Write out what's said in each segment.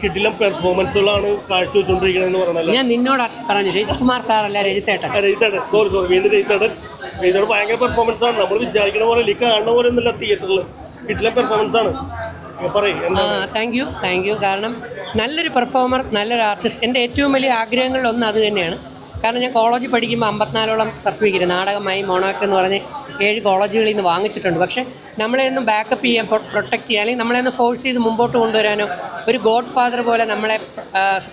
കിടിലം പെർഫോമൻസുകളാണ് കാഴ്ചവെച്ചുകൊണ്ടിരിക്കണമെന്ന് പറഞ്ഞത്. ഞാൻ നിന്നോട് പറഞ്ഞു രജിത്കുമാർ സാറല്ല രജിത്തേട്ടൻ. സോറി വീണ്ടും രജിത്തേട്ടൻ ഭയങ്കര പെർഫോമൻസ് ആണ്. നമ്മൾ വിചാരിക്കണ പോലെ അല്ലെങ്കിൽ കാണുന്ന പോലെ ഒന്നുമില്ല. തിയേറ്ററിൽ കിടിലം പെർഫോമൻസ് ആണ്. Thank you. കാരണം നല്ലൊരു പെർഫോമർ, നല്ലൊരു ആർട്ടിസ്റ്റ്. എൻ്റെ ഏറ്റവും വലിയ ആഗ്രഹങ്ങളിലൊന്ന് അത് തന്നെയാണ്. കാരണം ഞാൻ കോളേജിൽ പഠിക്കുമ്പോൾ 54ഓളം സർട്ടിഫിക്കറ്റ് നാടകമായി മോണോക്ട് എന്ന് പറഞ്ഞ് 7 കോളേജുകളിൽ നിന്ന് വാങ്ങിച്ചിട്ടുണ്ട്. പക്ഷേ നമ്മളെയൊന്നും ബാക്കപ്പ് ചെയ്യാൻ, പ്രൊട്ടക്റ്റ് ചെയ്യാൻ, അല്ലെങ്കിൽ നമ്മളെയൊന്ന് ഫോഴ്സ് ചെയ്ത് മുമ്പോട്ട് കൊണ്ടുവരാനോ, ഒരു ഗോഡ് ഫാദർ പോലെ നമ്മളെ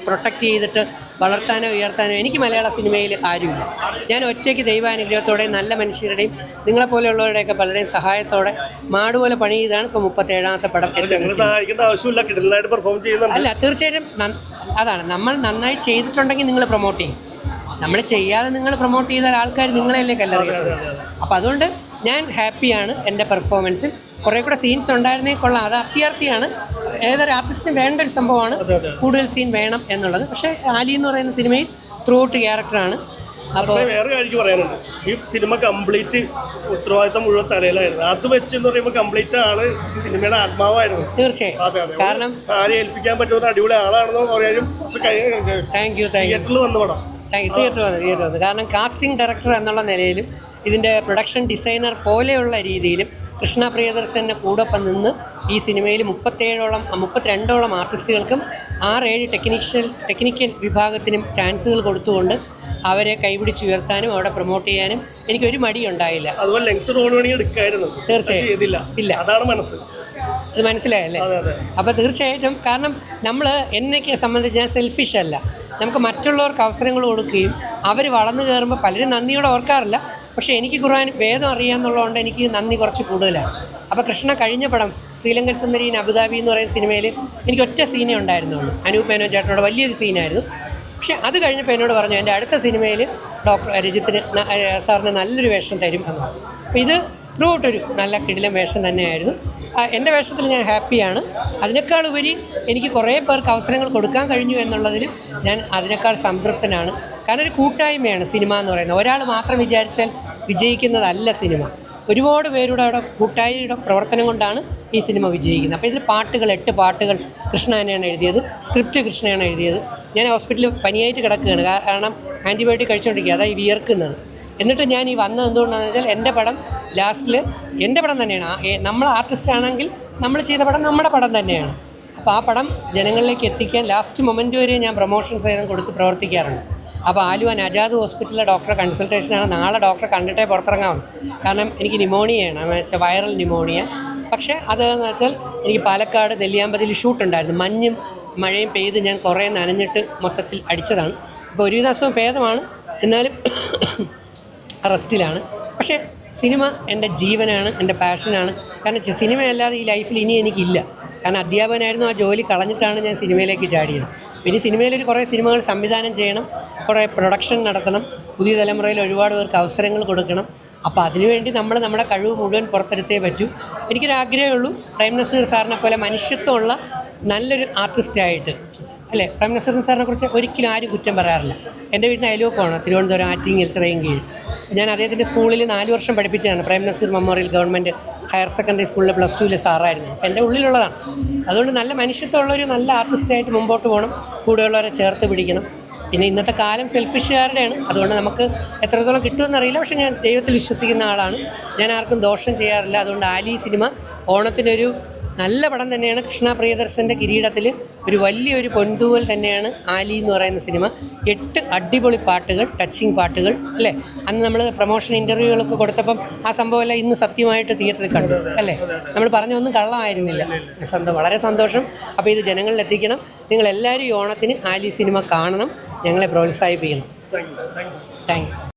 പ്രൊട്ടക്റ്റ് ചെയ്തിട്ട് വളർത്താനോ ഉയർത്താനോ എനിക്ക് മലയാള സിനിമയിൽ ആരുമില്ല. ഞാൻ ഒറ്റയ്ക്ക് ദൈവാനുഗ്രഹത്തോടെ നല്ല മനുഷ്യരുടെയും നിങ്ങളെപ്പോലെയുള്ളവരുടെയൊക്കെ പലരുടെയും സഹായത്തോടെ മാടുപോലെ പണി ചെയ്താണ് ഇപ്പോൾ 37ാമത്തെ പടം. അല്ല, തീർച്ചയായിട്ടും അതാണ്. നമ്മൾ നന്നായി ചെയ്തിട്ടുണ്ടെങ്കിൽ നിങ്ങൾ പ്രൊമോട്ട് ചെയ്യും. നമ്മൾ ചെയ്യാതെ നിങ്ങൾ പ്രൊമോട്ട് ചെയ്താൽ ആൾക്കാർ നിങ്ങളെയല്ലേ കല്ലറിയുന്നത്. അപ്പോൾ അതുകൊണ്ട് ഞാൻ ഹാപ്പിയാണ് എൻ്റെ പെർഫോമൻസിൽ. കുറേ കൂടെ സീൻസ് ഉണ്ടായിരുന്നേ കൊള്ളാം. അത് അത്യാർത്ഥിയാണ്. ഏതൊരു ആർട്ടിസ്റ്റിന് വേണ്ട ഒരു സംഭവമാണ് കൂടുതൽ സീൻ വേണം എന്നുള്ളത്. പക്ഷേ ആലി എന്ന് പറയുന്ന സിനിമയിൽ ത്രൂ ഔട്ട് ക്യാരക്ടറാണ്. അപ്പോൾ വേറെ കാര്യം പറയാനുണ്ട്. ഈ സിനിമ കംപ്ലീറ്റ് ഉത്തരവാദിത്തം മുഴുവൻ തലയിലായിരുന്നു. അത് വെച്ചെന്ന് പറയുമ്പോൾ കംപ്ലീറ്റ് ആണ് സിനിമയുടെ ആത്മാവായിരുന്നു. തീർച്ചയായും. കാരണം ആരെ ഏൽപ്പിക്കാൻ പറ്റുന്ന അടിപൊളി ആളാണെന്ന് പറയാനും തിയേറ്ററിൽ വന്ന പടം. തിയേറ്റർ വന്നു. കാരണം കാസ്റ്റിംഗ് ഡയറക്ടർ എന്നുള്ള നിലയിലും ഇതിൻ്റെ പ്രൊഡക്ഷൻ ഡിസൈനർ പോലെയുള്ള രീതിയിലും കൃഷ്ണ പ്രിയദർശൻ്റെ കൂടൊപ്പം നിന്ന് ഈ സിനിമയിൽ 32ഓളം ആർട്ടിസ്റ്റുകൾക്കും 6-7 ടെക്നിക്കൽ വിഭാഗത്തിനും ചാൻസുകൾ കൊടുത്തുകൊണ്ട് അവരെ കൈപിടിച്ചുയർത്താനും അവിടെ പ്രൊമോട്ട് ചെയ്യാനും എനിക്കൊരു മടിയുണ്ടായില്ല. തീർച്ചയായും ഇല്ല, അതാണ് മനസ്സ്. അത് മനസ്സിലായല്ലേ? അപ്പോൾ തീർച്ചയായിട്ടും. കാരണം നമ്മൾ എന്നെയൊക്കെ സംബന്ധിച്ച് ഞാൻ സെൽഫിഷ് അല്ല. നമുക്ക് മറ്റുള്ളവർക്ക് അവസരങ്ങൾ കൊടുക്കുകയും അവർ വളർന്നു കയറുമ്പോൾ പലരും നന്ദിയോടെ ഓർക്കാറില്ല. പക്ഷേ എനിക്ക് ഖുർആൻ വേദം അറിയാമെന്നുള്ളതുകൊണ്ട് എനിക്ക് നന്ദി കുറച്ച് കൂടുതലാണ്. അപ്പോൾ കൃഷ്ണ കഴിഞ്ഞ പടം ശ്രീലങ്കൻ സുന്ദരി ഇൻ അബുദാബി എന്ന് പറയുന്ന സിനിമയിൽ എനിക്ക് ഒറ്റ സീനേ ഉണ്ടായിരുന്നുള്ളൂ. അനൂപ് മേനോൻ ചേട്ടനോട് വലിയൊരു സീനായിരുന്നു. പക്ഷേ അത് കഴിഞ്ഞപ്പോൾ എന്നോട് പറഞ്ഞു എൻ്റെ അടുത്ത സിനിമയിൽ ഡോക്ടർ രജിത്തിന് സാറിന് നല്ലൊരു വേഷം തരും എന്ന്. അപ്പോൾ ഇത് ത്രൂ ഔട്ടൊരു നല്ല കിടിലം വേഷം തന്നെയായിരുന്നു. എൻ്റെ വേഷത്തിൽ ഞാൻ ഹാപ്പിയാണ്. അതിനേക്കാൾ ഉപരി എനിക്ക് കുറേ പേർക്ക് അവസരങ്ങൾ കൊടുക്കാൻ കഴിഞ്ഞു എന്നുള്ളതിലും ഞാൻ അതിനേക്കാൾ സംതൃപ്തനാണ്. കാരണം ഒരു കൂട്ടായ്മയാണ് സിനിമ എന്ന് പറയുന്നത്. ഒരാൾ മാത്രം വിചാരിച്ചാൽ വിജയിക്കുന്നതല്ല സിനിമ. ഒരുപാട് പേരുടെ അവിടെ കൂട്ടായ്മയുടെ പ്രവർത്തനം കൊണ്ടാണ് ഈ സിനിമ വിജയിക്കുന്നത്. അപ്പോൾ ഇതിൽ 8 പാട്ടുകൾ കൃഷ്ണ തന്നെയാണ് എഴുതിയത്. സ്ക്രിപ്റ്റ് കൃഷ്ണയാണ് എഴുതിയത്. ഞാൻ ഹോസ്പിറ്റലിൽ പനിയായിട്ട് കിടക്കുകയാണ്. കാരണം ആൻറ്റിബയോട്ടിക് കഴിച്ചുകൊണ്ടിരിക്കുക, അതായി വിയർക്കുന്നത്. എന്നിട്ട് ഞാൻ ഈ വന്നത് എന്തുകൊണ്ടാണെന്ന് വെച്ചാൽ എൻ്റെ പടം ലാസ്റ്റിൽ എൻ്റെ പടം തന്നെയാണ്. നമ്മൾ ആർട്ടിസ്റ്റ് ആണെങ്കിൽ നമ്മൾ ചെയ്ത പടം നമ്മുടെ പടം തന്നെയാണ്. അപ്പോൾ ആ പടം ജനങ്ങളിലേക്ക് എത്തിക്കാൻ ലാസ്റ്റ് മൊമെൻറ്റ് വരെ ഞാൻ പ്രൊമോഷൻ സഹിതം കൊടുത്ത് പ്രവർത്തിക്കാറുണ്ട്. അപ്പോൾ ആലുവ നജാദ് ഹോസ്പിറ്റലിലെ ഡോക്ടറെ കൺസൾട്ടേഷനാണ്. നാളെ ഡോക്ടറെ കണ്ടിട്ടേ പുറത്തിറങ്ങാവുന്നു. കാരണം എനിക്ക് ന്യൂമോണിയയാണ്, വെച്ചാൽ വൈറൽ ന്യൂമോണിയ. പക്ഷേ അതെന്ന് വെച്ചാൽ എനിക്ക് പാലക്കാട് നെല്ലിയാമ്പതിയിൽ ഷൂട്ടുണ്ടായിരുന്നു. മഞ്ഞും മഴയും പെയ്ത് ഞാൻ കുറേ നനഞ്ഞിട്ട് മൊത്തത്തിൽ അടിച്ചതാണ്. അപ്പോൾ ഒരു ദിവസവും ഭേദമാണ്, എന്നാലും റെസ്റ്റിലാണ്. പക്ഷേ സിനിമ എൻ്റെ ജീവനാണ്, എൻ്റെ പാഷനാണ്. കാരണം സിനിമയല്ലാതെ ഈ ലൈഫിൽ ഇനി എനിക്കില്ല. കാരണം അധ്യാപകനായിരുന്നു, ആ ജോലി കളഞ്ഞിട്ടാണ് ഞാൻ സിനിമയിലേക്ക് ചാടിയത്. ഇനി സിനിമയിലൊരു കുറേ സിനിമകൾ സംവിധാനം ചെയ്യണം, കുറേ പ്രൊഡക്ഷൻ നടത്തണം, പുതിയ തലമുറയിൽ ഒരുപാട് പേർക്ക് അവസരങ്ങൾ കൊടുക്കണം. അപ്പോൾ അതിനുവേണ്ടി നമ്മൾ നമ്മുടെ കഴിവ് മുഴുവൻ പുറത്തെടുത്തേ പറ്റൂ. എനിക്കൊരാഗ്രഹമേ ഉള്ളൂ, പ്രേം നസീർ സാറിനെ പോലെ മനുഷ്യത്വമുള്ള നല്ലൊരു ആർട്ടിസ്റ്റായിട്ട്, അല്ലേ? പ്രേം നസീർ സാറിനെ കുറിച്ച് ഒരിക്കലും ആരും കുറ്റം പറയാറില്ല. എൻ്റെ വീട്ടിന് അയൽവക്കമാണ്, തിരുവനന്തപുരം ആറ്റിങ്ങൽ ചിറയൻകീഴ്. ഞാൻ അദ്ദേഹത്തിൻ്റെ സ്കൂളിൽ 4 വർഷം പഠിപ്പിച്ചതാണ്. Prem Nazir memorial government higher secondary സ്കൂളിൽ +2 സാറായിരുന്നു. അപ്പോൾ എൻ്റെ ഉള്ളിലുള്ളതാണ്. അതുകൊണ്ട് നല്ല മനുഷ്യത്വമുള്ളൊരു നല്ല ആർട്ടിസ്റ്റായിട്ട് മുമ്പോട്ട് പോകണം, കൂടെയുള്ളവരെ ചേർത്ത് പിടിക്കണം. പിന്നെ ഇന്നത്തെ കാലം സെൽഫിഷുകാരുടെയാണ്, അതുകൊണ്ട് നമുക്ക് എത്രത്തോളം കിട്ടുമെന്നറിയില്ല. പക്ഷേ ഞാൻ ദൈവത്തിൽ വിശ്വസിക്കുന്ന ആളാണ്. ഞാൻ ആർക്കും ദോഷം ചെയ്യാറില്ല. അതുകൊണ്ട് ആലി സിനിമ ഓണത്തിനൊരു നല്ല പടം തന്നെയാണ്. കൃഷ്ണ പ്രിയദർശൻ്റെ കിരീടത്തിൽ ഒരു വലിയൊരു പൊൻതൂവൽ തന്നെയാണ് ആലി എന്ന് പറയുന്ന സിനിമ. 8 അടിപൊളി പാട്ടുകൾ, ടച്ചിങ് പാട്ടുകൾ, അല്ലേ? അന്ന് നമ്മൾ പ്രൊമോഷൻ ഇൻ്റർവ്യൂകളൊക്കെ കൊടുത്തപ്പം ആ സംഭവമെല്ലാം ഇന്ന് സത്യമായിട്ട് തിയേറ്ററിൽ കണ്ടു, അല്ലേ? നമ്മൾ പറഞ്ഞൊന്നും കള്ളമായിരുന്നില്ല. വളരെ സന്തോഷം. അപ്പോൾ ഇത് ജനങ്ങളിൽ എത്തിക്കണം. നിങ്ങളെല്ലാവരും ഈ ഓണത്തിന് ആലി സിനിമ കാണണം, ഞങ്ങളെ പ്രോത്സാഹിപ്പിക്കണം. Thank you.